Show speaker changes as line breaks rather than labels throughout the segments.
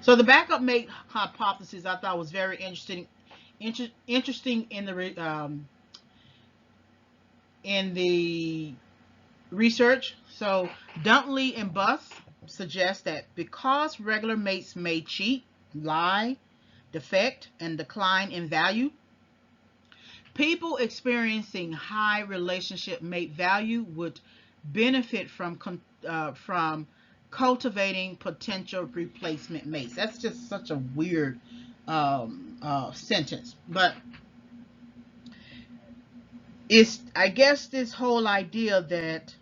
So the backup mate hypothesis I thought was very interesting. Interesting in the research. So Duntley and Buss suggest that because regular mates may cheat, lie, defect, and decline in value, people experiencing high relationship mate value would benefit from cultivating potential replacement mates. That's just such a weird sentence, but it's, I guess, this whole idea that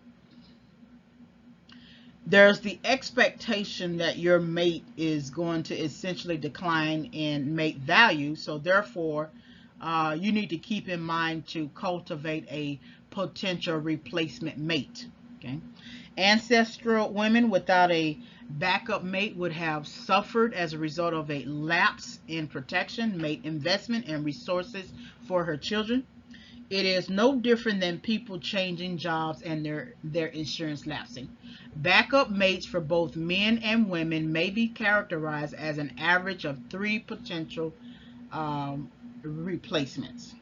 there's the expectation that your mate is going to essentially decline in mate value. So therefore, you need to keep in mind to cultivate a potential replacement mate. Okay. Ancestral women without a backup mate would have suffered as a result of a lapse in protection, mate investment, and resources for her children. It is no different than people changing jobs and their insurance lapsing. Backup mates for both men and women may be characterized as an average of 3 potential replacements.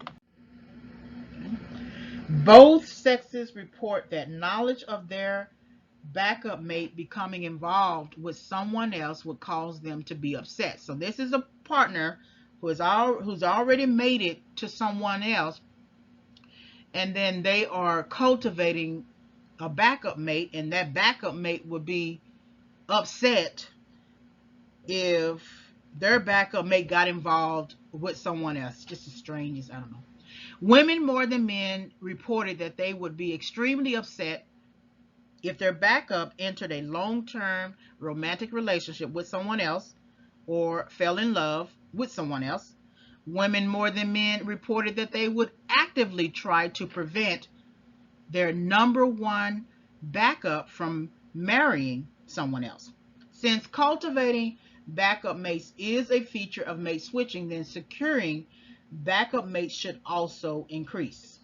Both sexes report that knowledge of their backup mate becoming involved with someone else would cause them to be upset. So this is a partner who's already made it to someone else, and then they are cultivating a backup mate, and that backup mate would be upset if their backup mate got involved with someone else. Just as strange as, I don't know. Women more than men reported that they would be extremely upset if their backup entered a long-term romantic relationship with someone else or fell in love with someone else. Women more than men reported that they would actively try to prevent their number one backup from marrying someone else. Since cultivating backup mates is a feature of mate switching, then securing backup mates should also increase.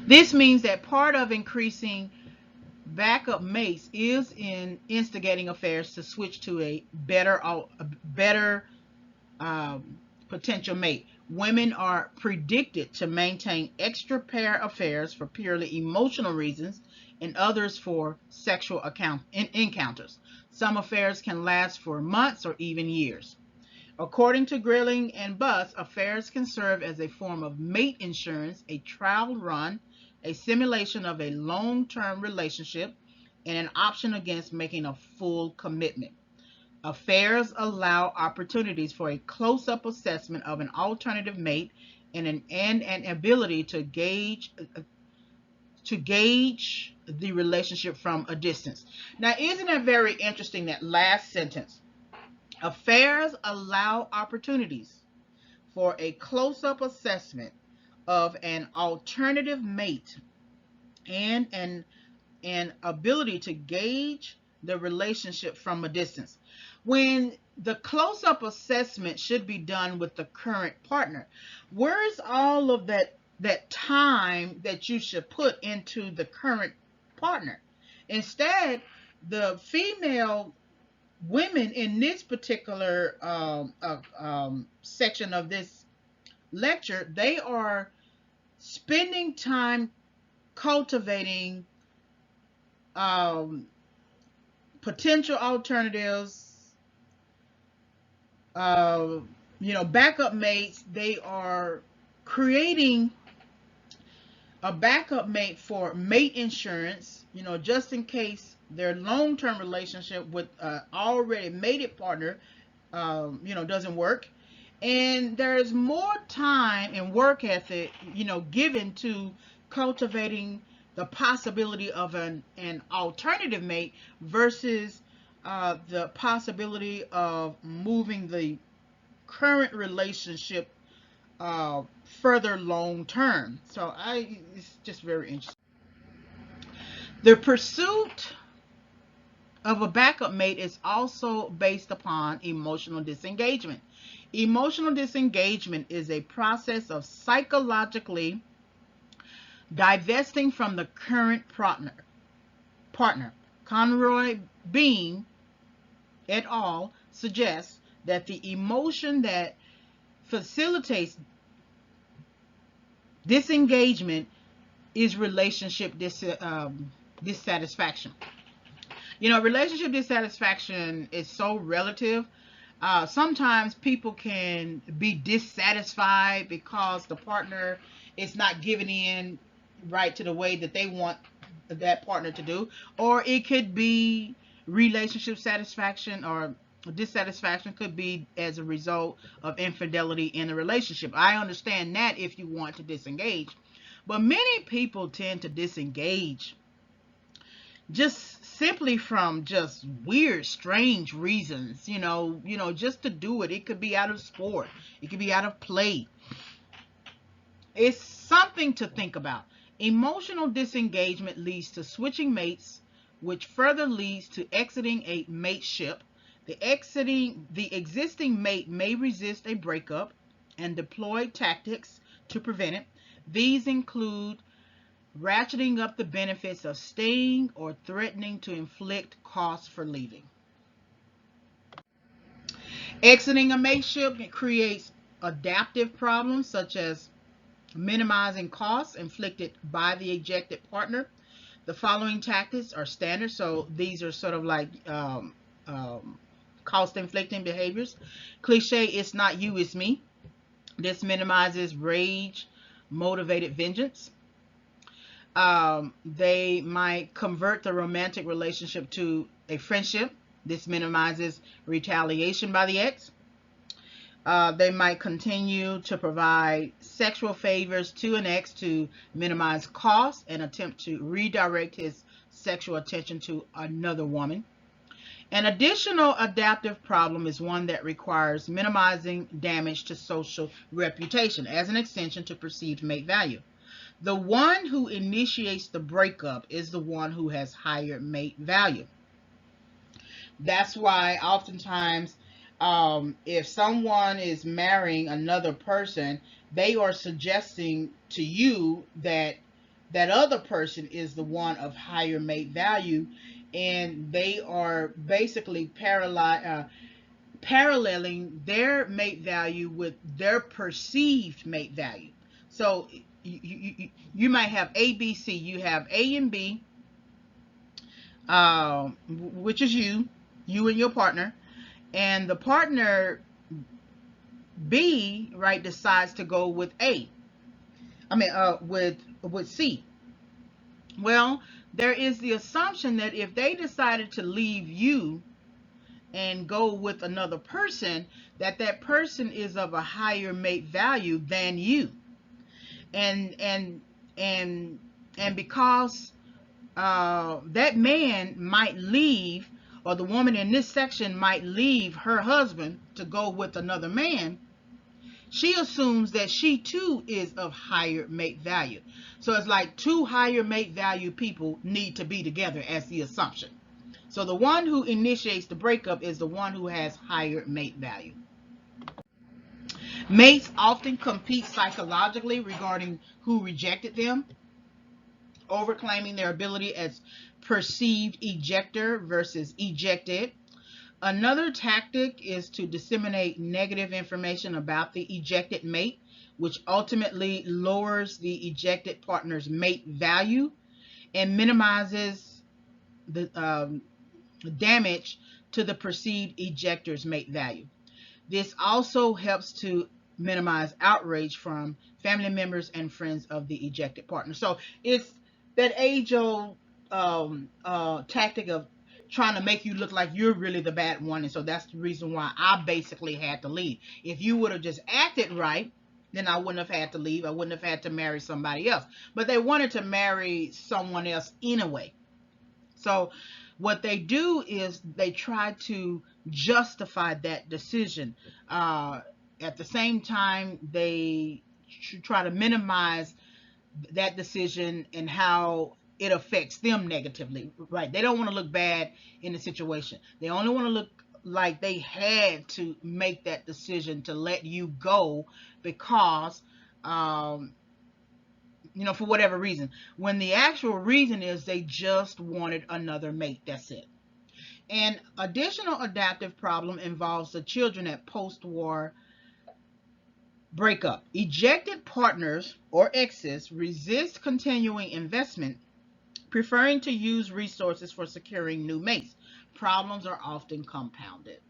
This means that part of increasing backup mates is in instigating affairs to switch to a better potential mate. Women are predicted to maintain extra pair affairs for purely emotional reasons, and others for sexual encounters. Some affairs can last for months or even years. According to Grilling and Buss, affairs can serve as a form of mate insurance, a trial run, a simulation of a long-term relationship, and an option against making a full commitment. Affairs allow opportunities for a close-up assessment of an alternative mate and an ability to gauge the relationship from a distance. Now, isn't that very interesting, that last sentence? Affairs allow opportunities for a close-up assessment of an alternative mate and an ability to gauge the relationship from a distance. When the close-up assessment should be done with the current partner, where's all of that time that you should put into the current partner? Instead, the female women in this particular section of this lecture, they are spending time cultivating potential alternatives, backup mates. They are creating a backup mate for mate insurance, just in case their long-term relationship with already mated partner, doesn't work. And there's more time and work ethic, given to cultivating the possibility of an alternative mate versus the possibility of moving the current relationship further long term. So it's just very interesting. The pursuit of a backup mate is also based upon emotional disengagement. Emotional disengagement is a process of psychologically divesting from the current partner. Conroy Bean et al. Suggests that the emotion that facilitates disengagement is relationship dissatisfaction. Relationship dissatisfaction is so relative. Sometimes people can be dissatisfied because the partner is not giving in right to the way that they want that partner to do, or it could be relationship satisfaction or dissatisfaction could be as a result of infidelity in the relationship. I understand that if you want to disengage, but many people tend to disengage just simply from just weird, strange reasons, just to do it. It could be out of sport, it could be out of play. It's something to think about. Emotional disengagement leads to switching mates, which further leads to exiting a mateship. The existing mate may resist a breakup and deploy tactics to prevent it. These include ratcheting up the benefits of staying or threatening to inflict costs for leaving. Exiting a mateship creates adaptive problems such as minimizing costs inflicted by the ejected partner. The following tactics are standard, so these are sort of like cost inflicting behaviors. Cliche, it's not you, it's me. This minimizes rage motivated vengeance. They might convert the romantic relationship to a friendship. This minimizes retaliation by the ex. They might continue to provide sexual favors to an ex to minimize costs and attempt to redirect his sexual attention to another woman. An additional adaptive problem is one that requires minimizing damage to social reputation as an extension to perceived mate value. The one who initiates the breakup is the one who has higher mate value. That's why oftentimes, if someone is marrying another person, they are suggesting to you that that other person is the one of higher mate value, and they are basically paralleling their mate value with their perceived mate value. So you might have A, B, C. You have A and B, which is you and your partner, and the partner B, right, decides to go with A. With C. Well, there is the assumption that if they decided to leave you and go with another person, that that person is of a higher mate value than you, and and and and because that man might leave, or the woman in this section might leave her husband to go with another man, she assumes that she too is of higher mate value. So it's like two higher mate value people need to be together as the assumption. So the one who initiates the breakup is the one who has higher mate value. Mates often compete psychologically regarding who rejected them, overclaiming their ability as perceived ejector versus ejected. Another tactic is to disseminate negative information about the ejected mate, which ultimately lowers the ejected partner's mate value and minimizes the damage to the perceived ejector's mate value. This also helps to minimize outrage from family members and friends of the ejected partner. So it's that age-old tactic of trying to make you look like you're really the bad one, and so that's the reason why I basically had to leave. If you would have just acted right, then I wouldn't have had to leave. I wouldn't have had to marry somebody else. But they wanted to marry someone else anyway. So what they do is they try to justify that decision. At the same time, they try to minimize that decision and how it affects them negatively, right? They don't want to look bad in the situation. They only want to look like they had to make that decision to let you go because for whatever reason, when the actual reason is they just wanted another mate. That's it. An additional adaptive problem involves the children at post-war breakup. Ejected partners or exes resist continuing investment, preferring to use resources for securing new mates. Problems are often compounded.